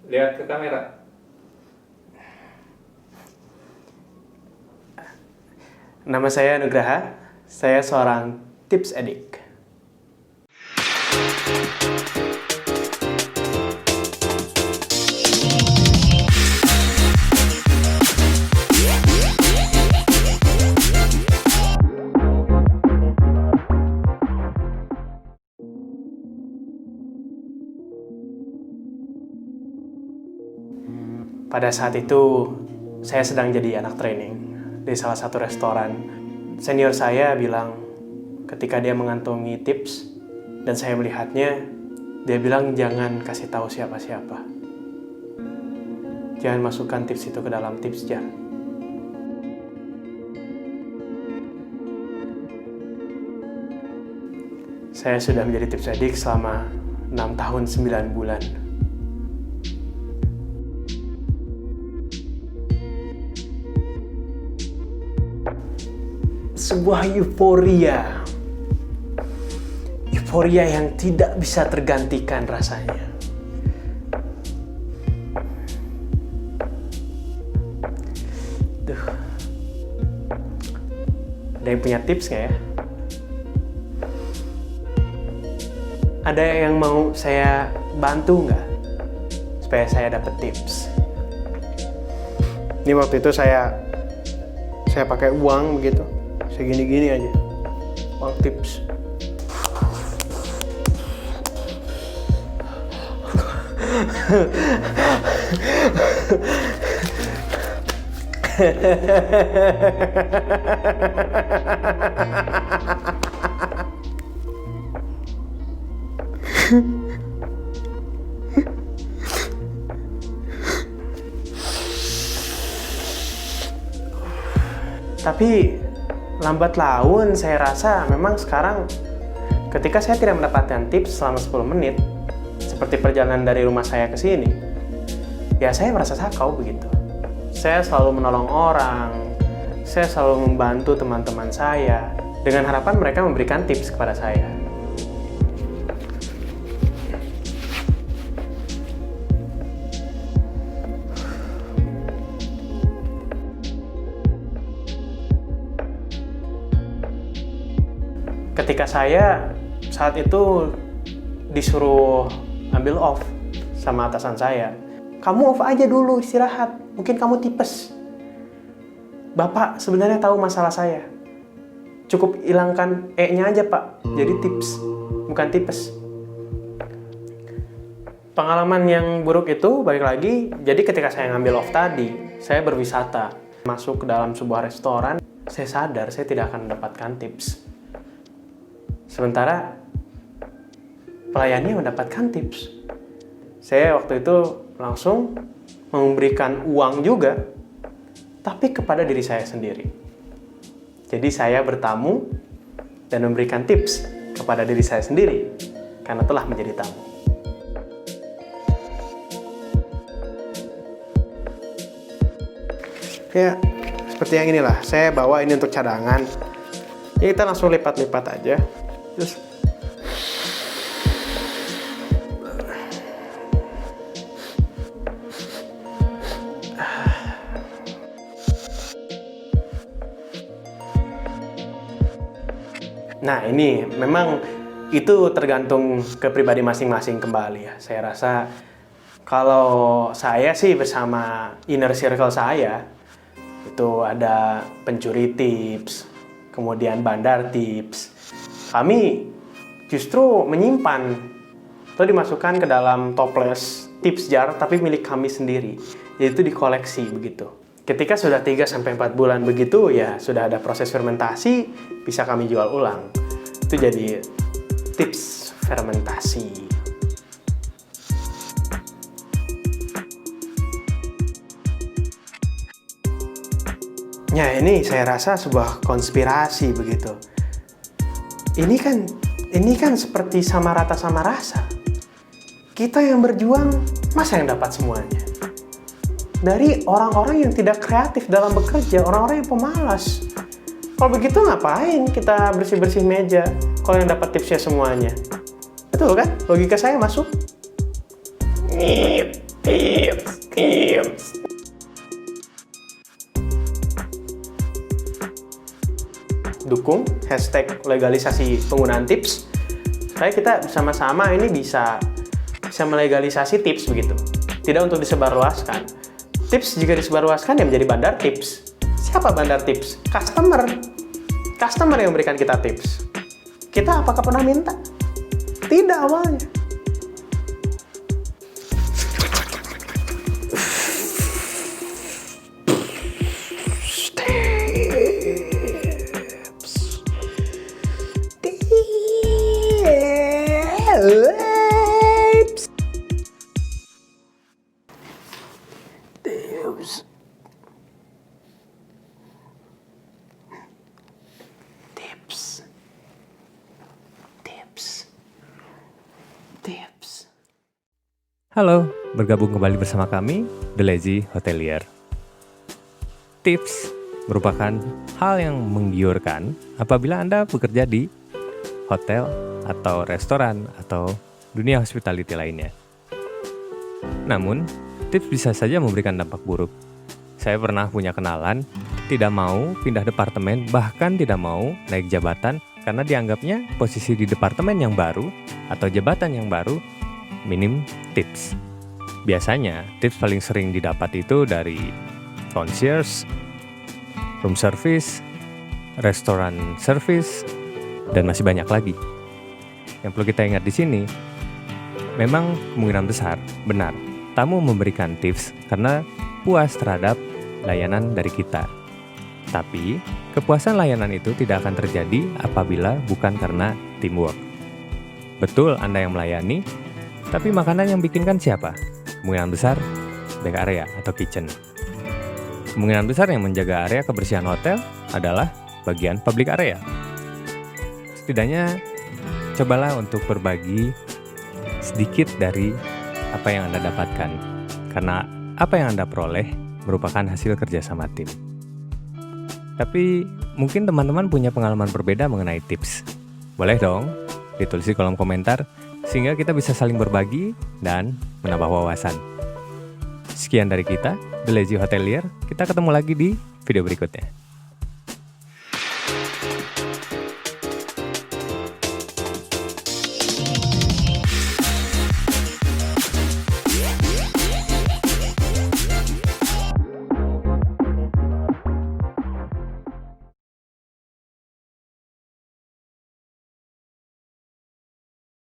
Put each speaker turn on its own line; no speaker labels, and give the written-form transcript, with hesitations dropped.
Lihat ke kamera.
Nama saya Nugraha, saya seorang tips edik. Pada saat itu, saya sedang jadi anak training di salah satu restoran. Senior saya bilang, ketika dia mengantongi tips, dan saya melihatnya, dia bilang jangan kasih tahu siapa-siapa. Jangan masukkan tips itu ke dalam tips jar. Saya sudah menjadi tips edik selama 6 tahun 9 bulan. Sebuah euforia yang tidak bisa tergantikan rasanya. Duh. Ada yang punya tips nggak ya? Ada yang mau saya bantu nggak supaya saya dapat tips? Ini waktu itu saya pakai uang begitu. Segini-gini aja, uang tips. Tapi lambat laun saya rasa memang sekarang ketika saya tidak mendapatkan tips selama 10 menit seperti perjalanan dari rumah saya ke sini, ya saya merasa sakau begitu. Saya selalu menolong orang, saya selalu membantu teman-teman saya dengan harapan mereka memberikan tips kepada saya. Ketika saya saat itu disuruh ambil off sama atasan saya, kamu off aja dulu istirahat, mungkin kamu tipes. Bapak sebenarnya tahu masalah saya, cukup hilangkan E-nya aja pak, jadi tips, bukan tipes. Pengalaman yang buruk itu balik lagi, jadi ketika saya ngambil off tadi, saya berwisata, masuk ke dalam sebuah restoran, saya sadar saya tidak akan mendapatkan tips. Sementara pelayannya mendapatkan tips. Saya waktu itu langsung memberikan uang juga, tapi kepada diri saya sendiri. Jadi saya bertamu dan memberikan tips kepada diri saya sendiri karena telah menjadi tamu. Ya, seperti yang inilah. Saya bawa ini untuk cadangan. Ya, kita langsung lipat-lipat aja. Terus nah ini memang itu tergantung ke pribadi masing-masing kembali ya. Saya rasa kalau saya sih bersama inner circle saya itu ada pencuri tips, kemudian bandar tips. Kami justru menyimpan atau dimasukkan ke dalam toples tips jar tapi milik kami sendiri, yaitu dikoleksi begitu. Ketika sudah 3-4 bulan begitu ya sudah ada proses fermentasi, bisa kami jual ulang. Itu jadi tips fermentasi. Ya ini saya rasa sebuah konspirasi begitu. Ini kan seperti sama rata sama rasa. Kita yang berjuang, masa yang dapat semuanya? Dari orang-orang yang tidak kreatif dalam bekerja, orang-orang yang pemalas. Kalau begitu ngapain kita bersih-bersih meja kalau yang dapat tipsnya semuanya? Betul kan? Logika saya masuk? Ngip. Tips. Dukung hashtag legalisasi penggunaan tips. Supaya kita bersama-sama ini bisa melegalisasi tips begitu. Tidak untuk disebarluaskan. Tips jika disebarluaskan ya menjadi bandar tips. Siapa bandar tips? Customer. Customer yang memberikan kita tips. Kita apakah pernah minta? Tidak awalnya. Tips.
Halo, bergabung kembali bersama kami, The Lazy Hotelier. Tips merupakan hal yang menggiurkan apabila Anda bekerja di hotel atau restoran atau dunia hospitality lainnya. Namun, tips bisa saja memberikan dampak buruk. Saya pernah punya kenalan, tidak mau pindah departemen, bahkan tidak mau naik jabatan karena dianggapnya posisi di departemen yang baru atau jabatan yang baru minim tips. Biasanya, tips paling sering didapat itu dari concierge, room service, restoran service, dan masih banyak lagi. Yang perlu kita ingat di sini, memang kemungkinan besar, benar, tamu memberikan tips karena puas terhadap layanan dari kita. Tapi, kepuasan layanan itu tidak akan terjadi apabila bukan karena teamwork. Betul Anda yang melayani, tapi makanan yang bikinkan siapa? Kemungkinan besar, back area atau kitchen. Kemungkinan besar yang menjaga area kebersihan hotel adalah bagian public area. Setidaknya, cobalah untuk berbagi sedikit dari apa yang Anda dapatkan. Karena apa yang Anda peroleh merupakan hasil kerjasama tim. Tapi mungkin teman-teman punya pengalaman berbeda mengenai tips. Boleh dong ditulis di kolom komentar sehingga kita bisa saling berbagi dan menambah wawasan. Sekian dari kita, The Lazy Hotelier. Kita ketemu lagi di video berikutnya.